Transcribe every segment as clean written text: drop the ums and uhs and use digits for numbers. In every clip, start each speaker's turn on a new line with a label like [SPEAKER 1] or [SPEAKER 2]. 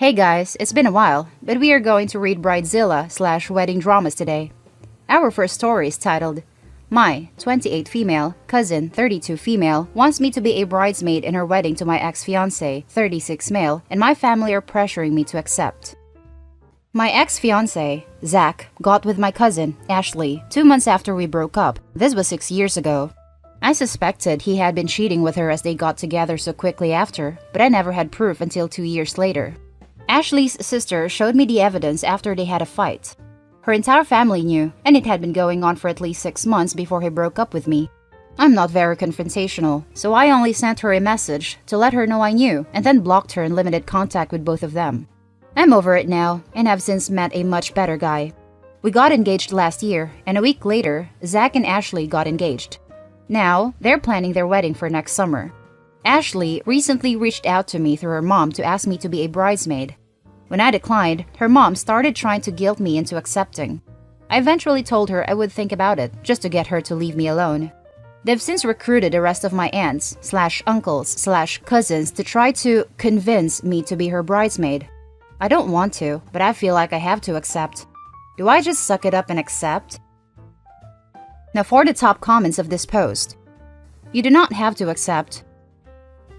[SPEAKER 1] Hey guys, it's been a while, but we are going to read Bridezilla/wedding dramas today. Our first story is titled, My 28 female cousin 32 female wants me to be a bridesmaid in her wedding to my ex-fiance 36 male, and my family are pressuring me to accept. My ex-fiance, Zach, got with my cousin, Ashley, 2 months after we broke up. This was 6 years ago. I suspected he had been cheating with her as they got together so quickly after, but I never had proof until 2 years later. Ashley's sister showed me the evidence after they had a fight. Her entire family knew, and it had been going on for at least 6 months before he broke up with me. I'm not very confrontational, so I only sent her a message to let her know I knew, and then blocked her and limited contact with both of them. I'm over it now, and have since met a much better guy. We got engaged last year, and a week later, Zach and Ashley got engaged. Now, they're planning their wedding for next summer. Ashley recently reached out to me through her mom to ask me to be a bridesmaid. When I declined, her mom started trying to guilt me into accepting. I eventually told her I would think about it, just to get her to leave me alone. They've since recruited the rest of my aunts/uncles/cousins to try to convince me to be her bridesmaid. I don't want to, but I feel like I have to accept. Do I just suck it up and accept? Now for the top comments of this post. You do not have to accept.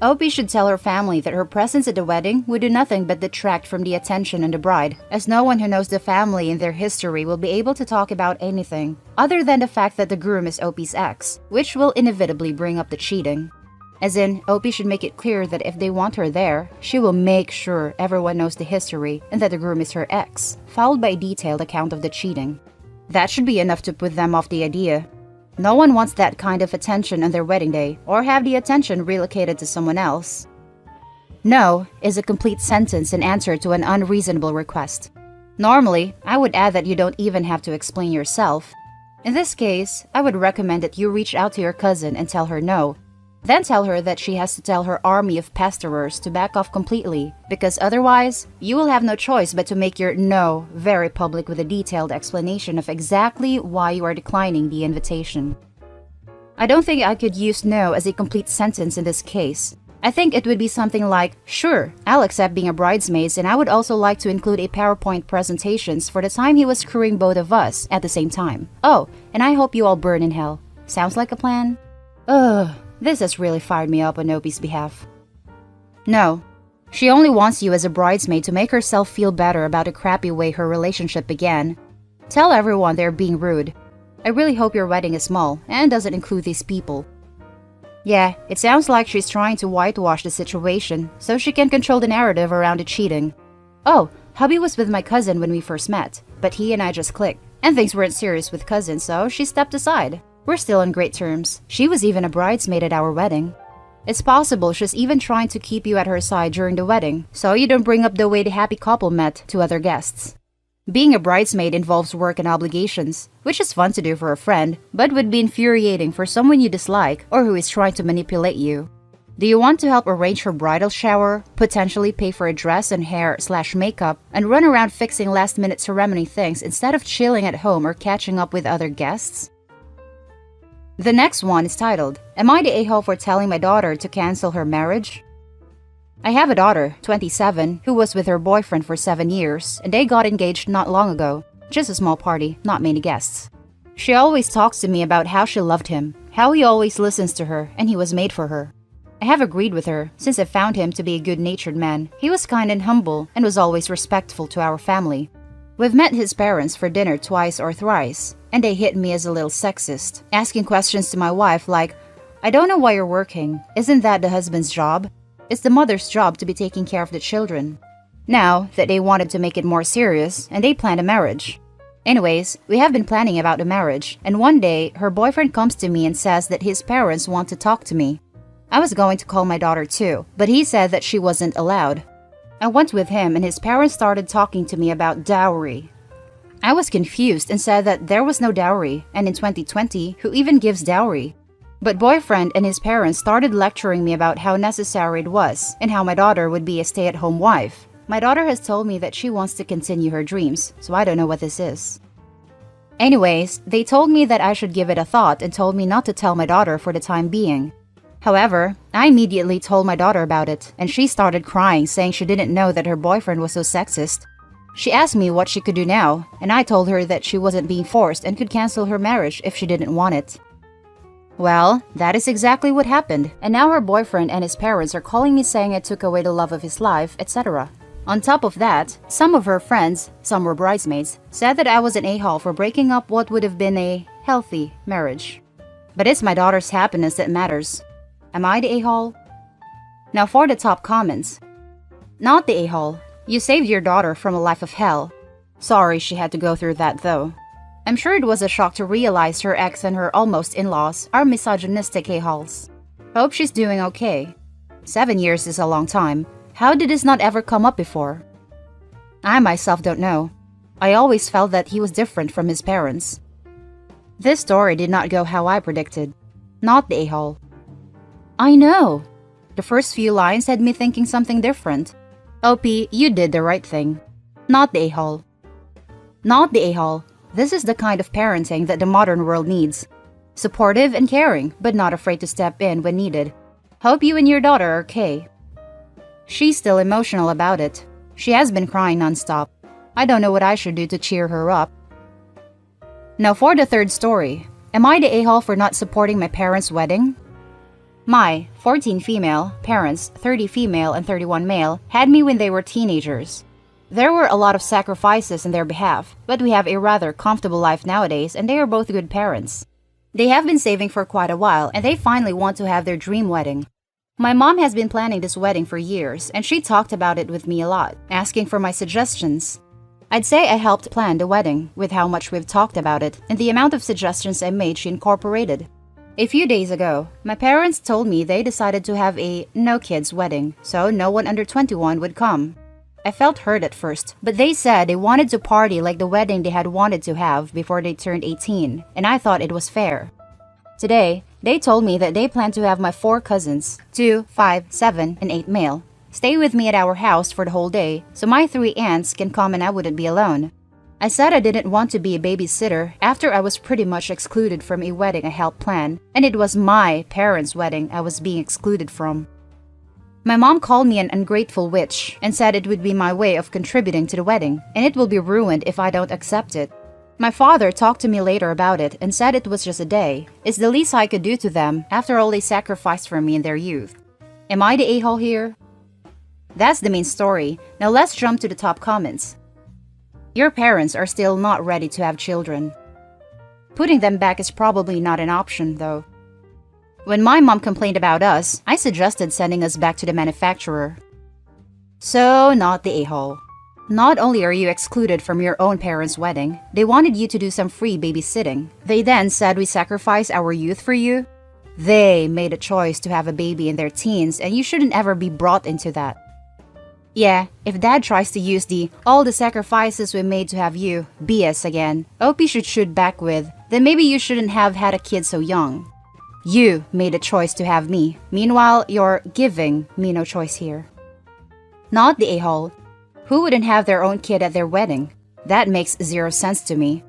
[SPEAKER 1] Opie should tell her family that her presence at the wedding would do nothing but detract from the attention on the bride, as no one who knows the family and their history will be able to talk about anything, other than the fact that the groom is Opie's ex, which will inevitably bring up the cheating. As in, Opie should make it clear that if they want her there, she will make sure everyone knows the history and that the groom is her ex, followed by a detailed account of the cheating. That should be enough to put them off the idea. No one wants that kind of attention on their wedding day, or have the attention relocated to someone else. No is a complete sentence in answer to an unreasonable request. Normally, I would add that you don't even have to explain yourself. In this case, I would recommend that you reach out to your cousin and tell her no. Then tell her that she has to tell her army of pesters to back off completely, because otherwise, you will have no choice but to make your no very public with a detailed explanation of exactly why you are declining the invitation. I don't think I could use no as a complete sentence in this case. I think it would be something like, sure, I'll accept being a bridesmaid, and I would also like to include a PowerPoint presentations for the time he was screwing both of us at the same time. Oh, and I hope you all burn in hell. Sounds like a plan? Ugh. This has really fired me up on Opie's behalf. No. She only wants you as a bridesmaid to make herself feel better about the crappy way her relationship began. Tell everyone they're being rude. I really hope your wedding is small and doesn't include these people. Yeah, it sounds like she's trying to whitewash the situation so she can control the narrative around the cheating. Oh, hubby was with my cousin when we first met, but he and I just clicked, and things weren't serious with cousin, so she stepped aside. We're still on great terms. She was even a bridesmaid at our wedding. It's possible she's even trying to keep you at her side during the wedding, so you don't bring up the way the happy couple met to other guests. Being a bridesmaid involves work and obligations, which is fun to do for a friend, but would be infuriating for someone you dislike or who is trying to manipulate you. Do you want to help arrange her bridal shower, potentially pay for a dress and hair/makeup, and run around fixing last-minute ceremony things instead of chilling at home or catching up with other guests? The next one is titled, Am I the a-hole for telling my daughter to cancel her marriage? I have a daughter, 27, who was with her boyfriend for 7 years, and they got engaged not long ago. Just a small party, not many guests. She always talks to me about how she loved him, how he always listens to her, and he was made for her. I have agreed with her, since I found him to be a good-natured man. He was kind and humble, and was always respectful to our family. We've met his parents for dinner twice or thrice, and they hit me as a little sexist, asking questions to my wife like, I don't know why you're working. Isn't that the husband's job? It's the mother's job to be taking care of the children. Now that they wanted to make it more serious, and they planned a marriage. Anyways, we have been planning about the marriage, and one day, her boyfriend comes to me and says that his parents want to talk to me. I was going to call my daughter too, but he said that she wasn't allowed. I went with him and his parents started talking to me about dowry. I was confused and said that there was no dowry, and in 2020, who even gives dowry? But boyfriend and his parents started lecturing me about how necessary it was, and how my daughter would be a stay-at-home wife. My daughter has told me that she wants to continue her dreams, so I don't know what this is. Anyways, they told me that I should give it a thought and told me not to tell my daughter for the time being. However, I immediately told my daughter about it, and she started crying, saying she didn't know that her boyfriend was so sexist. She asked me what she could do now, and I told her that she wasn't being forced and could cancel her marriage if she didn't want it. Well, that is exactly what happened, and now her boyfriend and his parents are calling me saying I took away the love of his life, etc. On top of that, some of her friends, some were bridesmaids, said that I was an a-hole for breaking up what would have been a healthy marriage. But it's my daughter's happiness that matters. Am I the a-hole? Now for the top comments. Not the a-hole. You saved your daughter from a life of hell. Sorry she had to go through that though. I'm sure it was a shock to realize her ex and her almost in-laws are misogynistic a-holes. Hope she's doing okay. 7 years is a long time. How did this not ever come up before? I myself don't know. I always felt that he was different from his parents. This story did not go how I predicted. Not the a-hole. I know. The first few lines had me thinking something different. OP, you did the right thing. Not the a-hole. Not the a-hole. This is the kind of parenting that the modern world needs. Supportive and caring, but not afraid to step in when needed. Hope you and your daughter are okay. She's still emotional about it. She has been crying nonstop. I don't know what I should do to cheer her up. Now for the third story. Am I the a-hole for not supporting my parents' wedding? My 14 female parents, 30 female and 31 male, had me when they were teenagers. There were a lot of sacrifices in their behalf, but we have a rather comfortable life nowadays and they are both good parents. They have been saving for quite a while and they finally want to have their dream wedding. My mom has been planning this wedding for years and she talked about it with me a lot, asking for my suggestions. I'd say I helped plan the wedding with how much we've talked about it and the amount of suggestions I made she incorporated. A few days ago, my parents told me they decided to have a no-kids wedding, so no one under 21 would come. I felt hurt at first, but they said they wanted to party like the wedding they had wanted to have before they turned 18, and I thought it was fair. Today, they told me that they plan to have my 4 cousins, 2, 5, 7, and 8 male, stay with me at our house for the whole day so my 3 aunts can come and I wouldn't be alone. I said I didn't want to be a babysitter after I was pretty much excluded from a wedding I helped plan, and it was my parents' wedding I was being excluded from. My mom called me an ungrateful witch and said it would be my way of contributing to the wedding, and it will be ruined if I don't accept it. My father talked to me later about it and said it was just a day. It's the least I could do to them after all they sacrificed for me in their youth. Am I the a-hole here? That's the main story. Now let's jump to the top comments. Your parents are still not ready to have children. Putting them back is probably not an option, though. When my mom complained about us, I suggested sending us back to the manufacturer. So, not the a-hole. Not only are you excluded from your own parents' wedding, they wanted you to do some free babysitting. They then said we sacrifice our youth for you. They made a choice to have a baby in their teens, and you shouldn't ever be brought into that. Yeah, if dad tries to use the all the sacrifices we made to have you BS again, OP should shoot back with, then maybe you shouldn't have had a kid so young. You made a choice to have me. Meanwhile, you're giving me no choice here. Not the a-hole. Who wouldn't have their own kid at their wedding? That makes 0 sense to me.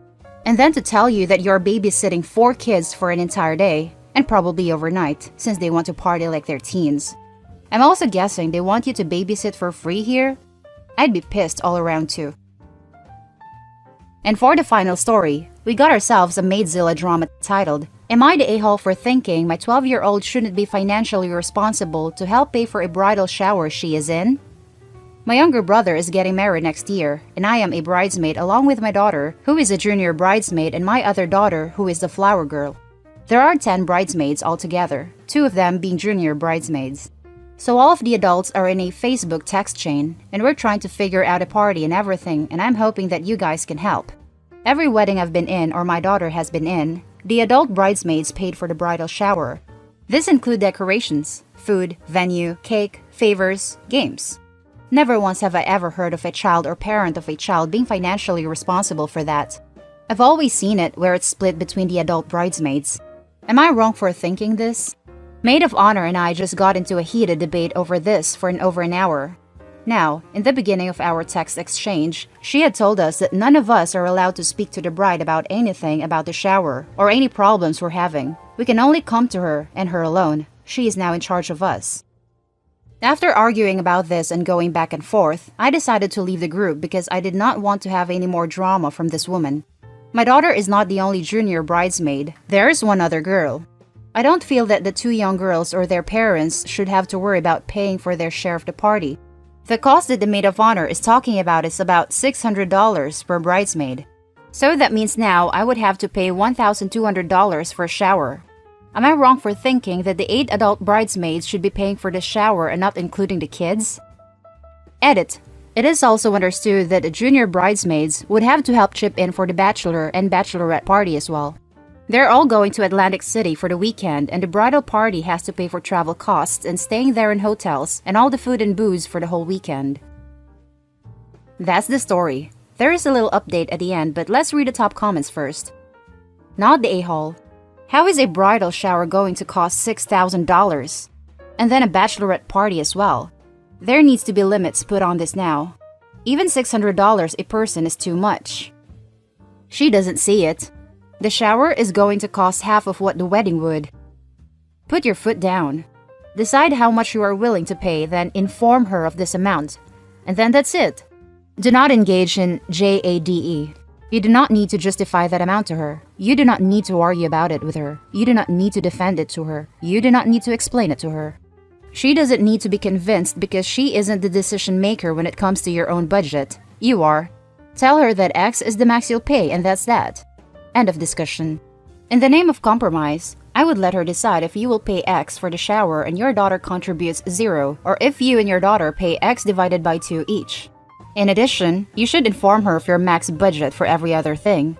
[SPEAKER 1] And then to tell you that you're babysitting 4 kids for an entire day, and probably overnight, since they want to party like they're teens. I'm also guessing they want you to babysit for free here? I'd be pissed all around too. And for the final story, we got ourselves a Maidzilla drama titled, Am I the a-hole for thinking my 12-year-old shouldn't be financially responsible to help pay for a bridal shower she is in? My younger brother is getting married next year, and I am a bridesmaid along with my daughter, who is a junior bridesmaid, and my other daughter, who is the flower girl. There are 10 bridesmaids altogether, 2 of them being junior bridesmaids. So all of the adults are in a Facebook text chain, and we're trying to figure out a party and everything, and I'm hoping that you guys can help. Every wedding I've been in or my daughter has been in, the adult bridesmaids paid for the bridal shower. This includes decorations, food, venue, cake, favors, games. Never once have I ever heard of a child or parent of a child being financially responsible for that. I've always seen it where it's split between the adult bridesmaids. Am I wrong for thinking this? Maid of Honor and I just got into a heated debate over this for over an hour. Now, in the beginning of our text exchange, she had told us that none of us are allowed to speak to the bride about anything about the shower or any problems we're having. We can only come to her and her alone. She is now in charge of us. After arguing about this and going back and forth, I decided to leave the group because I did not want to have any more drama from this woman. My daughter is not the only junior bridesmaid. There is one other girl. I don't feel that the two young girls or their parents should have to worry about paying for their share of the party. The cost that the maid of honor is talking about is about $600 per bridesmaid. So that means now I would have to pay $1,200 for a shower. Am I wrong for thinking that the 8 adult bridesmaids should be paying for the shower and not including the kids? Edit. It is also understood that the junior bridesmaids would have to help chip in for the bachelor and bachelorette party as well. They're all going to Atlantic City for the weekend, and the bridal party has to pay for travel costs and staying there in hotels and all the food and booze for the whole weekend. That's the story. There is a little update at the end, but let's read the top comments first. Not the a-hole. How is a bridal shower going to cost $6,000? And then a bachelorette party as well. There needs to be limits put on this now. Even $600 a person is too much. She doesn't see it. The shower is going to cost half of what the wedding would. Put your foot down. Decide how much you are willing to pay, then inform her of this amount. And then that's it. Do not engage in JADE. You do not need to justify that amount to her. You do not need to argue about it with her. You do not need to defend it to her. You do not need to explain it to her. She doesn't need to be convinced because she isn't the decision maker when it comes to your own budget. You are. Tell her that X is the max you'll pay, and that's that. End of discussion. In the name of compromise, I would let her decide if you will pay X for the shower and your daughter contributes 0, or if you and your daughter pay X divided by 2 each. In addition, you should inform her of your max budget for every other thing.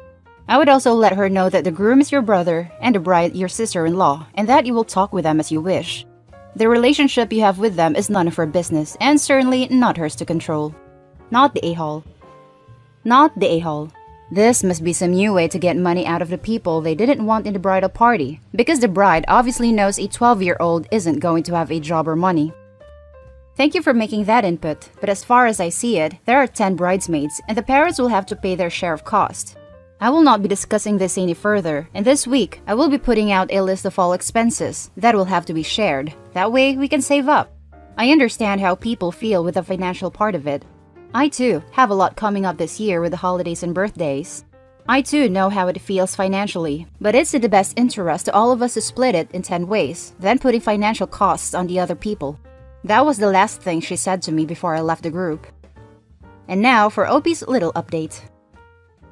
[SPEAKER 1] I would also let her know that the groom is your brother and the bride your sister-in-law, and that you will talk with them as you wish. The relationship you have with them is none of her business, and certainly not hers to control. Not the a-hole. Not the a-hole. This must be some new way to get money out of the people they didn't want in the bridal party, because the bride obviously knows a 12-year-old isn't going to have a job or money. Thank you for making that input, but as far as I see it, there are 10 bridesmaids, and the parents will have to pay their share of cost. I will not be discussing this any further, and this week, I will be putting out a list of all expenses that will have to be shared. That way, we can save up. I understand how people feel with the financial part of it. I too have a lot coming up this year with the holidays and birthdays. I too know how it feels financially, but it's in the best interest to all of us to split it in 10 ways, then putting financial costs on the other people. That was the last thing she said to me before I left the group. And now for OP's little update.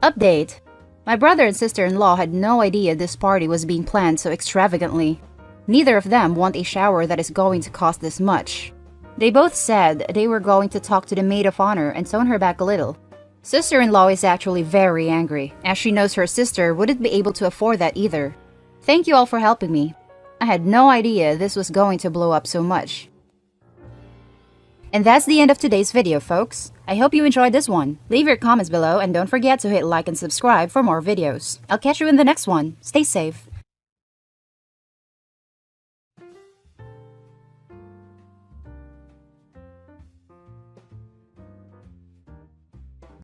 [SPEAKER 1] Update. My brother and sister-in-law had no idea this party was being planned so extravagantly. Neither of them want a shower that is going to cost this much. They both said they were going to talk to the maid of honor and tone her back a little. Sister-in-law is actually very angry, as she knows her sister wouldn't be able to afford that either. Thank you all for helping me. I had no idea this was going to blow up so much. And that's the end of today's video, folks. I hope you enjoyed this one. Leave your comments below and don't forget to hit like and subscribe for more videos. I'll catch you in the next one. Stay safe.